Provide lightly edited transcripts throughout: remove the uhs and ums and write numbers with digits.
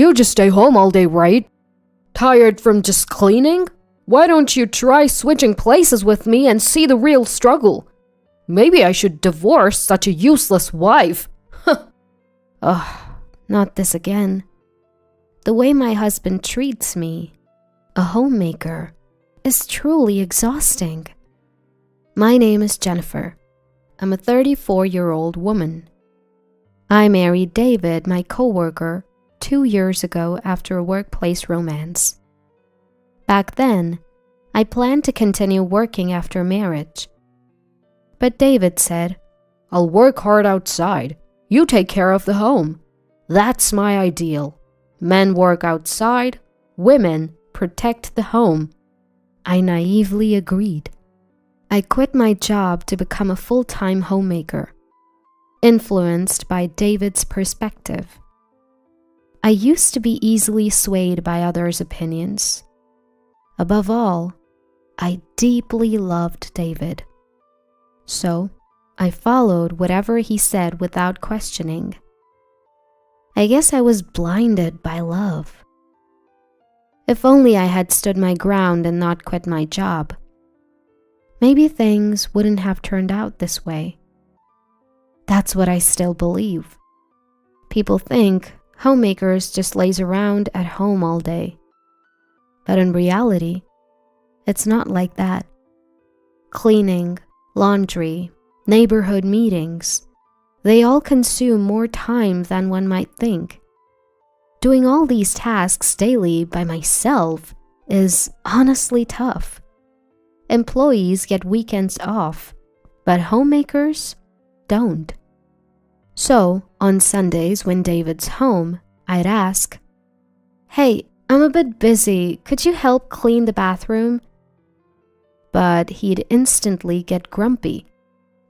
You just stay home all day, right? Tired from just cleaning? Why don't you try switching places with me and see the real struggle? Maybe I should divorce such a useless wife. Ugh, not this again. The way my husband treats me, a homemaker, is truly exhausting. My name is Jennifer. I'm a 34-year-old woman. I married David, my coworker, 2 years ago after a workplace romance. Back then, I planned to continue working after marriage. But David said, I'll work hard outside. You take care of the home. That's my ideal. Men work outside, women protect the home. I naively agreed. I quit my job to become a full-time homemaker, influenced by David's perspective. I used to be easily swayed by others' opinions. Above all, I deeply loved David. So, I followed whatever he said without questioning. I guess I was blinded by love. If only I had stood my ground and not quit my job. Maybe things wouldn't have turned out this way. That's what I still believe. People think homemakers just laze around at home all day. But in reality, it's not like that. Cleaning, laundry, neighborhood meetings, they all consume more time than one might think. Doing all these tasks daily by myself is honestly tough. Employees get weekends off, but homemakers don't. So, on Sundays when David's home, I'd ask, "Hey, I'm a bit busy. Could you help clean the bathroom?" But he'd instantly get grumpy.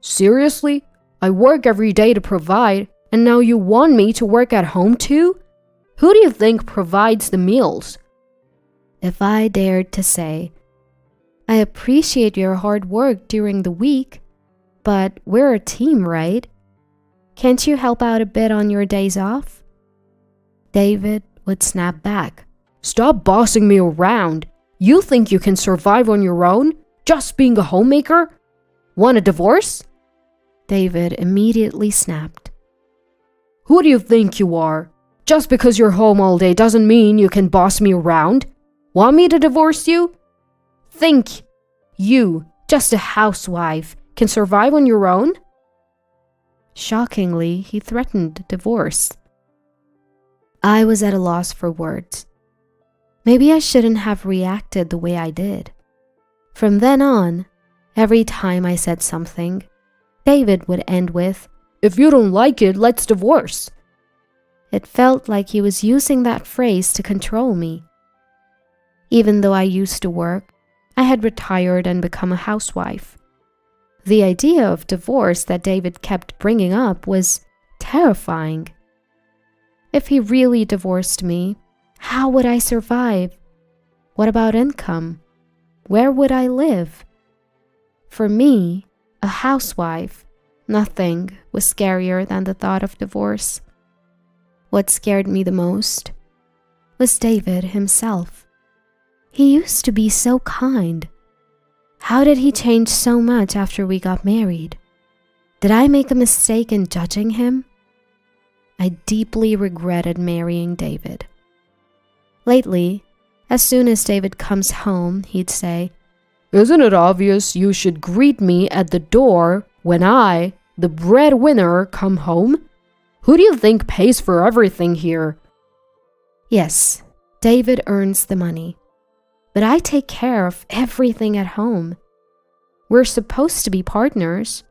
Seriously? I work every day to provide, and now you want me to work at home too? Who do you think provides the meals? If I dared to say, "I appreciate your hard work during the week, but we're a team, right? Can't you help out a bit on your days off?" David would snap back. Stop bossing me around. You think you can survive on your own, just being a homemaker? Want a divorce? David immediately snapped. Who do you think you are? Just because you're home all day doesn't mean you can boss me around. Want me to divorce you? Think you, just a housewife, can survive on your own? Shockingly, he threatened divorce. I was at a loss for words. Maybe I shouldn't have reacted the way I did. From then on, every time I said something, David would end with, "If you don't like it, let's divorce." It felt like he was using that phrase to control me. Even though I used to work, I had retired and become a housewife. The idea of divorce that David kept bringing up was terrifying. If he really divorced me, how would I survive? What about income? Where would I live? For me, a housewife, nothing was scarier than the thought of divorce. What scared me the most was David himself. He used to be so kind. How did he change so much after we got married? Did I make a mistake in judging him? I deeply regretted marrying David. Lately, as soon as David comes home, he'd say, "Isn't it obvious you should greet me at the door when I, the breadwinner, come home? Who do you think pays for everything here?" Yes, David earns the money, but I take care of everything at home. We're supposed to be partners,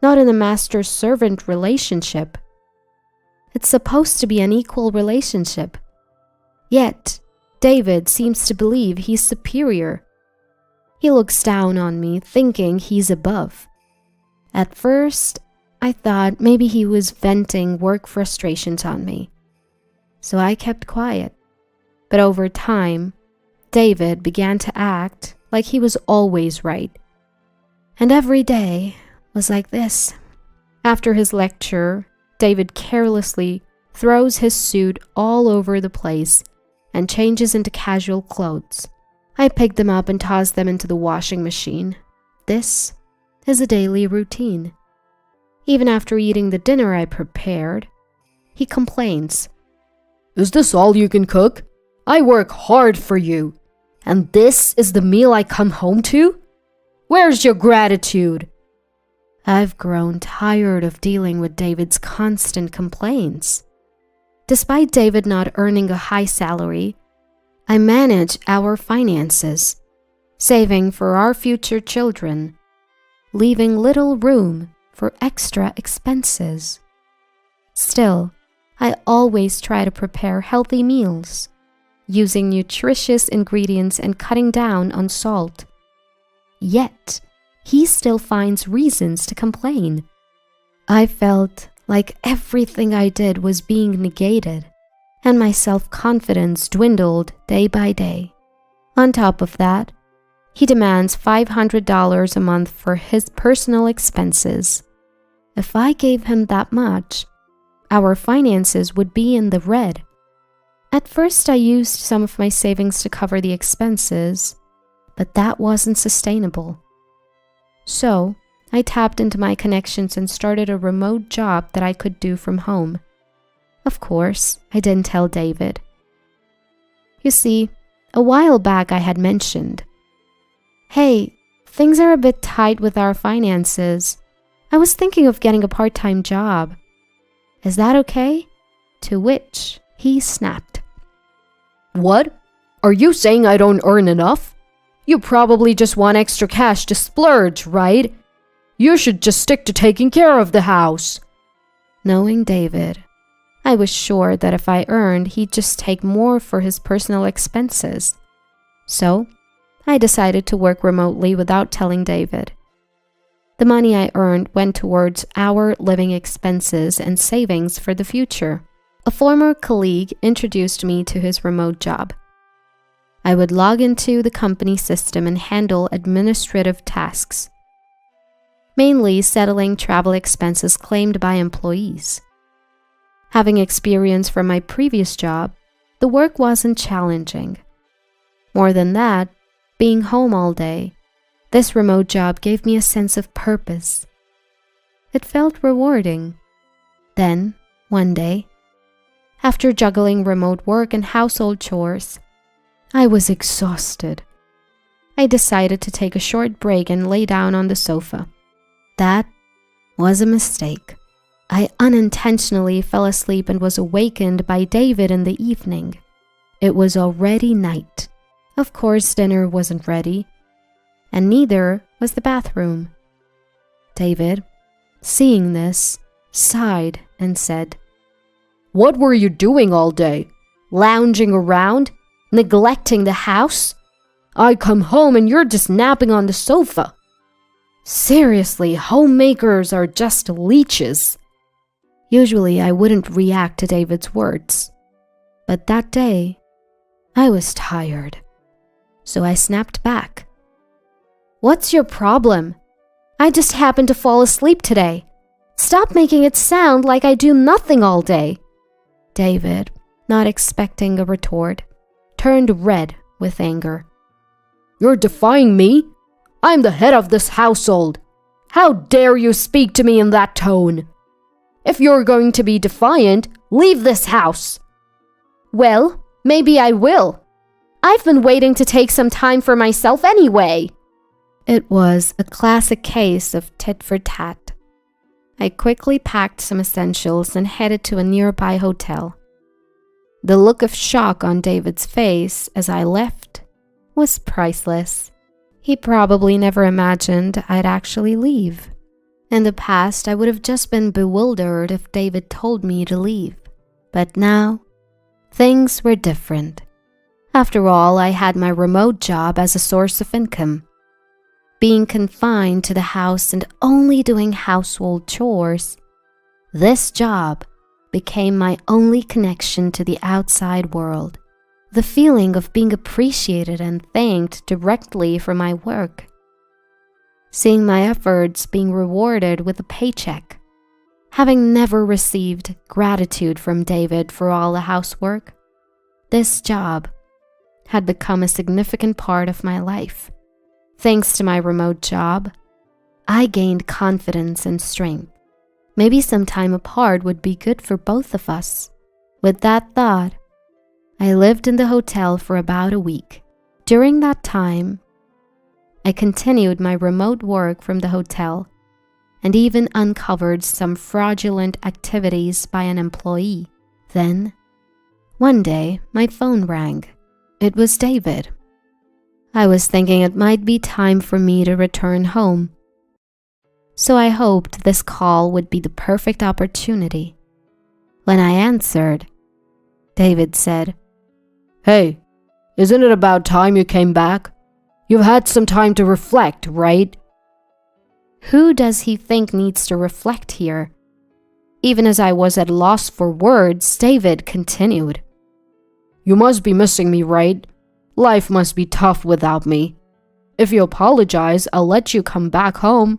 not in a master-servant relationship. It's supposed to be an equal relationship. Yet, David seems to believe he's superior. He looks down on me, thinking he's above. At first, I thought maybe he was venting work frustrations on me. So I kept quiet. But over time, David began to act like he was always right. And every day was like this. After his lecture, David carelessly throws his suit all over the place, and changes into casual clothes. I pick them up and toss them into the washing machine. This is a daily routine. Even after eating the dinner I prepared, he complains. Is this all you can cook? I work hard for you. And this is the meal I come home to? Where's your gratitude? I've grown tired of dealing with David's constant complaints. Despite David not earning a high salary, I manage our finances, saving for our future children, leaving little room for extra expenses. Still, I always try to prepare healthy meals, using nutritious ingredients and cutting down on salt. Yet, he still finds reasons to complain. I felt like everything I did was being negated, and my self-confidence dwindled day by day. On top of that, he demands $500 a month for his personal expenses. If I gave him that much, our finances would be in the red. At first, I used some of my savings to cover the expenses, but that wasn't sustainable. So, I tapped into my connections and started a remote job that I could do from home. Of course, I didn't tell David. You see, a while back I had mentioned, "Hey, things are a bit tight with our finances. I was thinking of getting a part-time job. Is that okay?" To which he snapped. What? Are you saying I don't earn enough? You probably just want extra cash to splurge, right? You should just stick to taking care of the house. Knowing David, I was sure that if I earned, he'd just take more for his personal expenses. So, I decided to work remotely without telling David. The money I earned went towards our living expenses and savings for the future. A former colleague introduced me to his remote job. I would log into the company system and handle administrative tasks, mainly settling travel expenses claimed by employees. Having experience from my previous job, the work wasn't challenging. More than that, being home all day, this remote job gave me a sense of purpose. It felt rewarding. Then, one day, after juggling remote work and household chores, I was exhausted. I decided to take a short break and lay down on the sofa. That was a mistake. I unintentionally fell asleep and was awakened by David in the evening. It was already night. Of course, dinner wasn't ready, and neither was the bathroom. David, seeing this, sighed and said, What were you doing all day? Lounging around? Neglecting the house? I come home and you're just napping on the sofa. Seriously, homemakers are just leeches. Usually I wouldn't react to David's words, but that day I was tired, so I snapped back. What's your problem? I just happened to fall asleep today. Stop making it sound like I do nothing all day. David, not expecting a retort, turned red with anger. You're defying me? I'm the head of this household. How dare you speak to me in that tone? If you're going to be defiant, leave this house. Well, maybe I will. I've been waiting to take some time for myself anyway. It was a classic case of tit for tat. I quickly packed some essentials and headed to a nearby hotel. The look of shock on David's face as I left was priceless. He probably never imagined I'd actually leave. In the past, I would have just been bewildered if David told me to leave. But now, things were different. After all, I had my remote job as a source of income. Being confined to the house and only doing household chores, this job became my only connection to the outside world. The feeling of being appreciated and thanked directly for my work. Seeing my efforts being rewarded with a paycheck. Having never received gratitude from David for all the housework, this job had become a significant part of my life. Thanks to my remote job, I gained confidence and strength. Maybe some time apart would be good for both of us. With that thought, I lived in the hotel for about a week. During that time, I continued my remote work from the hotel and even uncovered some fraudulent activities by an employee. Then, one day, my phone rang. It was David. I was thinking it might be time for me to return home, so I hoped this call would be the perfect opportunity. When I answered, David said, "Hey, isn't it about time you came back? You've had some time to reflect, right?" Who does he think needs to reflect here? Even as I was at loss for words, David continued, "You must be missing me, right? Life must be tough without me. If you apologize, I'll let you come back home."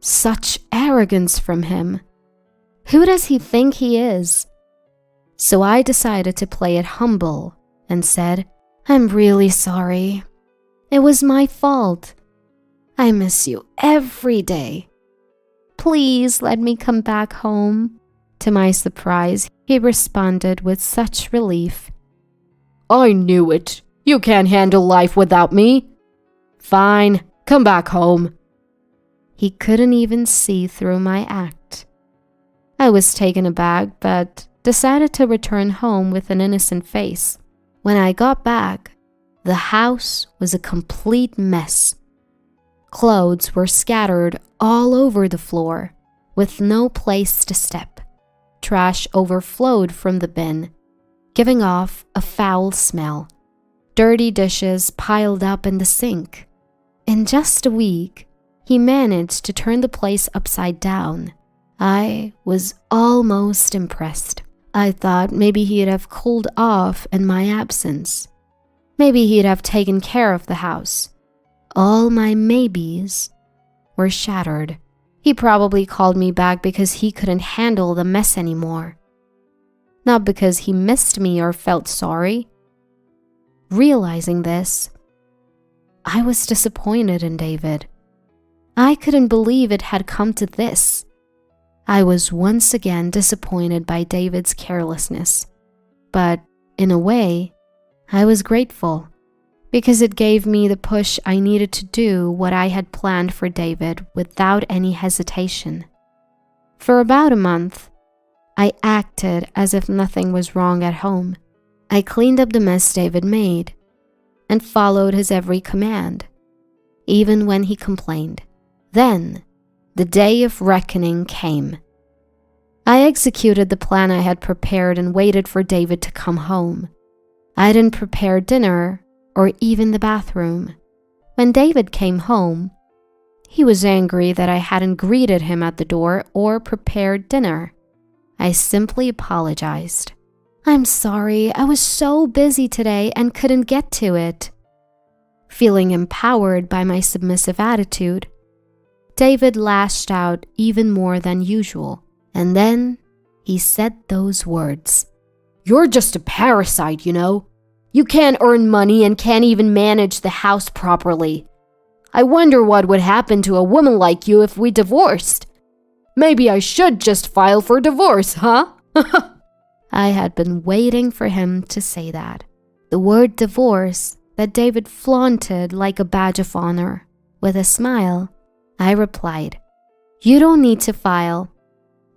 Such arrogance from him. Who does he think he is? So I decided to play it humble and said, "I'm really sorry. It was my fault. I miss you every day. Please let me come back home." To my surprise, he responded with such relief. "I knew it. You can't handle life without me. Fine, come back home." He couldn't even see through my act. I was taken aback, but decided to return home with an innocent face. When I got back, the house was a complete mess. Clothes were scattered all over the floor, with no place to step. Trash overflowed from the bin, giving off a foul smell. Dirty dishes piled up in the sink. In just a week, he managed to turn the place upside down. I was almost impressed. I thought maybe he'd have cooled off in my absence. Maybe he'd have taken care of the house. All my maybes were shattered. He probably called me back because he couldn't handle the mess anymore. Not because he missed me or felt sorry. Realizing this, I was disappointed in David. I couldn't believe it had come to this. I was once again disappointed by David's carelessness, but in a way, I was grateful because it gave me the push I needed to do what I had planned for David without any hesitation. For about a month, I acted as if nothing was wrong at home. I cleaned up the mess David made and followed his every command, even when he complained. Then, the day of reckoning came. I executed the plan I had prepared and waited for David to come home. I didn't prepare dinner or even the bathroom. When David came home, he was angry that I hadn't greeted him at the door or prepared dinner. I simply apologized. "I'm sorry, I was so busy today and couldn't get to it." Feeling empowered by my submissive attitude, David lashed out even more than usual, and then he said those words. "You're just a parasite, you know. You can't earn money and can't even manage the house properly. I wonder what would happen to a woman like you if we divorced. Maybe I should just file for divorce, huh?" I had been waiting for him to say that. The word divorce that David flaunted like a badge of honor. With a smile, I replied, "You don't need to file.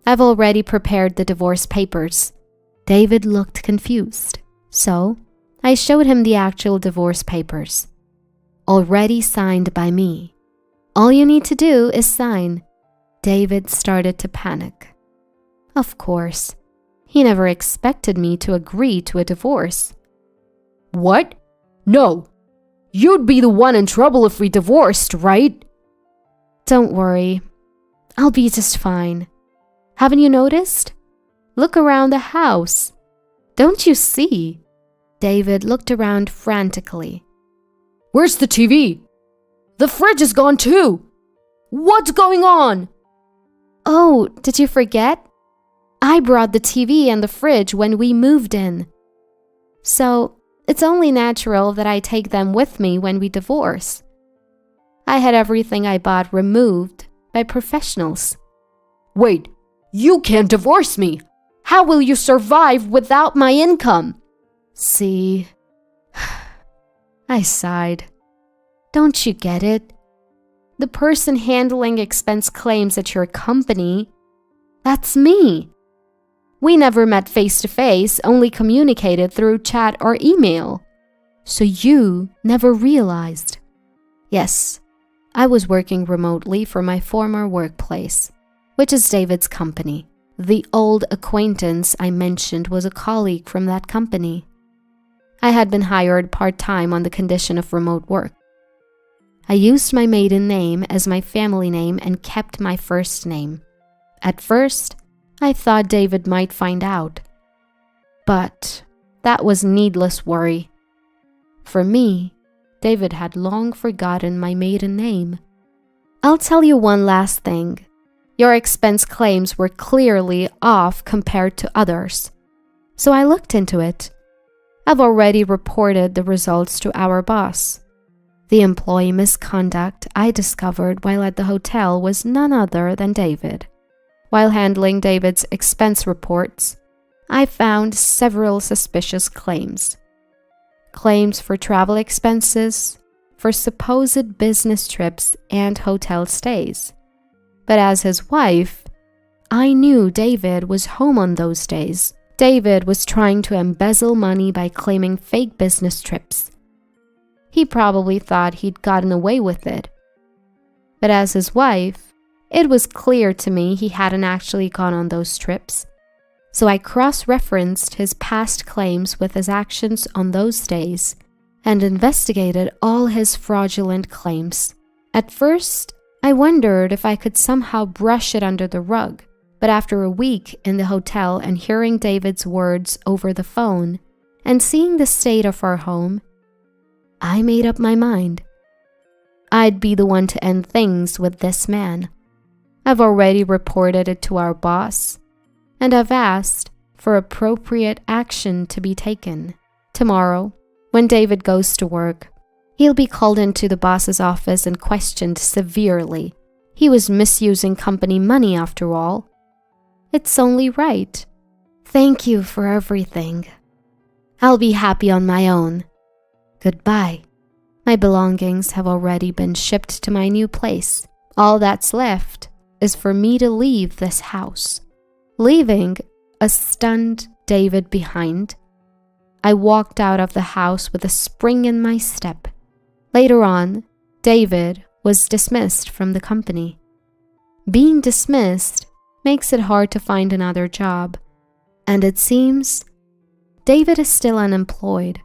I've already prepared the divorce papers." David looked confused, so I showed him the actual divorce papers, already signed by me. "All you need to do is sign." David started to panic. Of course, he never expected me to agree to a divorce. "What? No. You'd be the one in trouble if we divorced, right?" "Don't worry. I'll be just fine. Haven't you noticed? Look around the house. Don't you see?" David looked around frantically. "Where's the TV? The fridge is gone too. What's going on?" Oh, did you forget? I brought the TV and the fridge when we moved in. So, it's only natural that I take them with me when we divorce. I had everything I bought removed by professionals. Wait, you can't divorce me. How will you survive without my income? See, I sighed. Don't you get it? The person handling expense claims at your company, that's me. We never met face to face, only communicated through chat or email. So you never realized. Yes, I was working remotely for my former workplace, which is David's company. The old acquaintance I mentioned was a colleague from that company. I had been hired part-time on the condition of remote work. I used my maiden name as my family name and kept my first name. At first, I thought David might find out. But that was needless worry. For me, David had long forgotten my maiden name. I'll tell you one last thing. Your expense claims were clearly off compared to others. So I looked into it. I've already reported the results to our boss. The employee misconduct I discovered while at the hotel was none other than David. While handling David's expense reports, I found several suspicious claims. Claims for travel expenses, for supposed business trips and hotel stays. But as his wife, I knew David was home on those days. David was trying to embezzle money by claiming fake business trips. He probably thought he'd gotten away with it. But as his wife, it was clear to me he hadn't actually gone on those trips. So I cross-referenced his past claims with his actions on those days and investigated all his fraudulent claims. At first, I wondered if I could somehow brush it under the rug, but after a week in the hotel and hearing David's words over the phone and seeing the state of our home, I made up my mind. I'd be the one to end things with this man. I've already reported it to our boss, and I've asked for appropriate action to be taken. Tomorrow, when David goes to work, he'll be called into the boss's office and questioned severely. He was misusing company money after all. It's only right. Thank you for everything. I'll be happy on my own. Goodbye. My belongings have already been shipped to my new place. All that's left is for me to leave this house. Leaving a stunned David behind, I walked out of the house with a spring in my step. Later on, David was dismissed from the company. Being dismissed makes it hard to find another job, and it seems David is still unemployed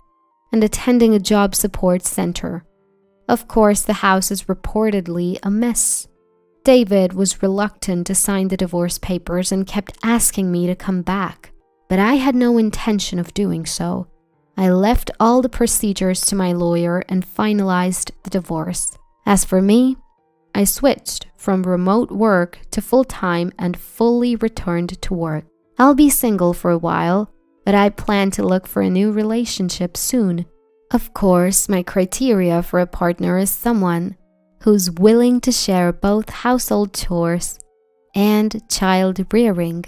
and attending a job support center. Of course, the house is reportedly a mess. David was reluctant to sign the divorce papers and kept asking me to come back, but I had no intention of doing so. I left all the procedures to my lawyer and finalized the divorce. As for me, I switched from remote work to full-time and fully returned to work. I'll be single for a while, but I plan to look for a new relationship soon. Of course, my criteria for a partner is someone who's willing to share both household chores and child rearing.